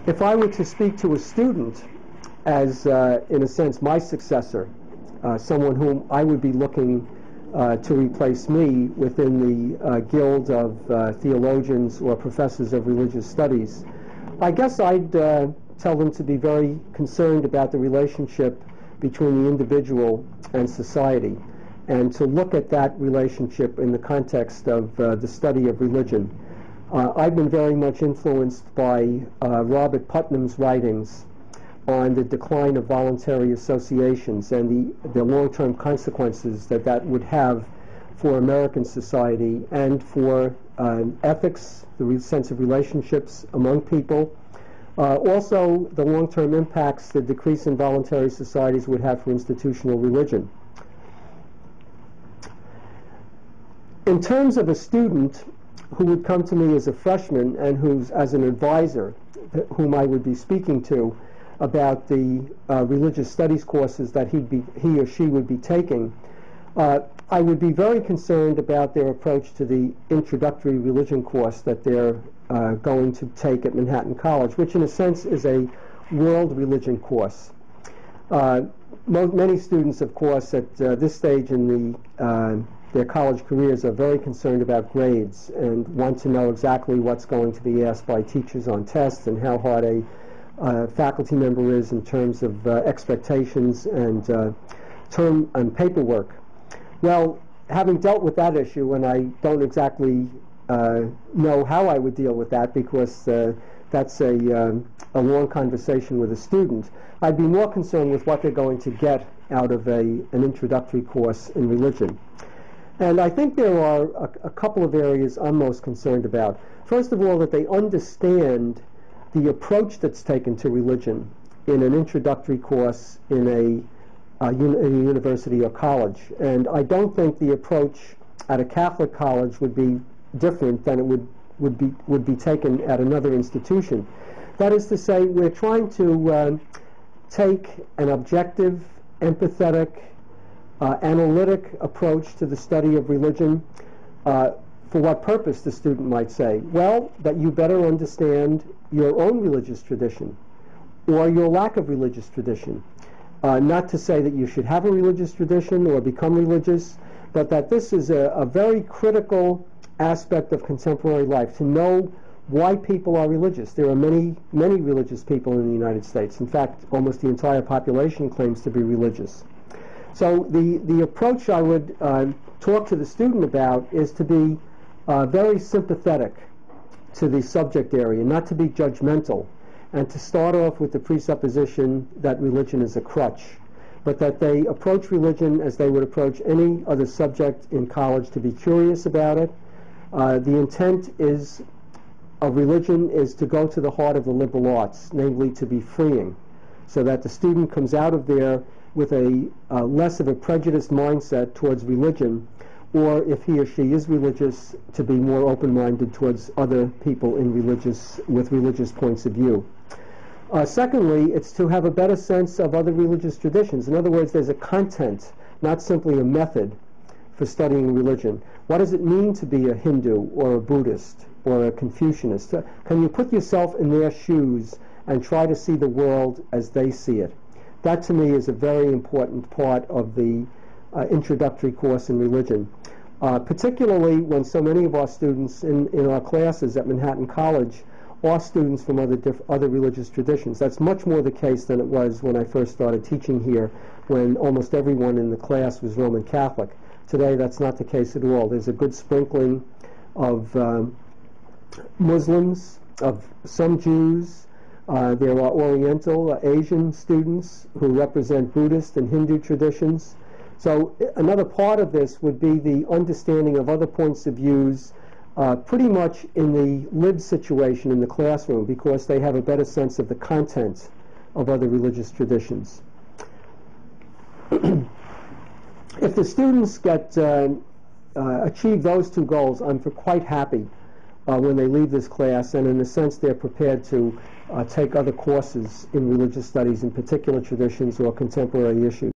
If I were to speak to a student as, in a sense, my successor, someone whom I would be looking to replace me within the guild of theologians or professors of religious studies, I guess I'd tell them to be very concerned about the relationship between the individual and society, and to look at that relationship in the context of the study of religion. I've been very much influenced by Robert Putnam's writings on the decline of voluntary associations and the long-term consequences that that would have for American society and for ethics, the sense of relationships among people. Also, the long-term impacts the decrease in voluntary societies would have for institutional religion. In terms of a student who would come to me as a freshman and who's as an advisor, whom I would be speaking to about the religious studies courses that he or she would be taking, I would be very concerned about their approach to the introductory religion course that they're going to take at Manhattan College, which in a sense is a world religion course. Many students, of course, at this stage in their college careers are very concerned about grades and want to know exactly what's going to be asked by teachers on tests and how hard a faculty member is in terms of expectations and term and paperwork. Well, having dealt with that issue, and I don't exactly know how I would deal with that because that's a long conversation with a student, I'd be more concerned with what they're going to get out of an introductory course in religion. And I think there are a couple of areas I'm most concerned about. First of all, that they understand the approach that's taken to religion in an introductory course in a university or college. And I don't think the approach at a Catholic college would be different than it would be taken at another institution. That is to say, we're trying to take an objective, empathetic, analytic approach to the study of religion. For what purpose, the student might say? Well, that you better understand your own religious tradition or your lack of religious tradition. Not to say that you should have a religious tradition or become religious, but that this is a very critical aspect of contemporary life, to know why people are religious. There are many, many religious people in the United States. In fact, almost the entire population claims to be religious. So the approach I would talk to the student about is to be very sympathetic to the subject area, not to be judgmental, and to start off with the presupposition that religion is a crutch, but that they approach religion as they would approach any other subject in college, to be curious about it. The intent of religion is to go to the heart of the liberal arts, namely to be freeing, so that the student comes out of there with a less of a prejudiced mindset towards religion, or if he or she is religious, to be more open-minded towards other people with religious points of view. Secondly, it's to have a better sense of other religious traditions. In other words, there's a content, not simply a method, for studying religion. What does it mean to be a Hindu or a Buddhist or a Confucianist? Can you put yourself in their shoes and try to see the world as they see it? That, to me, is a very important part of the introductory course in religion, particularly when so many of our students in our classes at Manhattan College are students from other religious traditions. That's much more the case than it was when I first started teaching here, when almost everyone in the class was Roman Catholic. Today, that's not the case at all. There's a good sprinkling of Muslims, of some Jews. There are Oriental, Asian students who represent Buddhist and Hindu traditions. So another part of this would be the understanding of other points of views, pretty much in the lived situation in the classroom, because they have a better sense of the content of other religious traditions. If the students achieve those two goals, I'm quite happy when they leave this class, and in a sense they're prepared to take other courses in religious studies, in particular traditions or contemporary issues.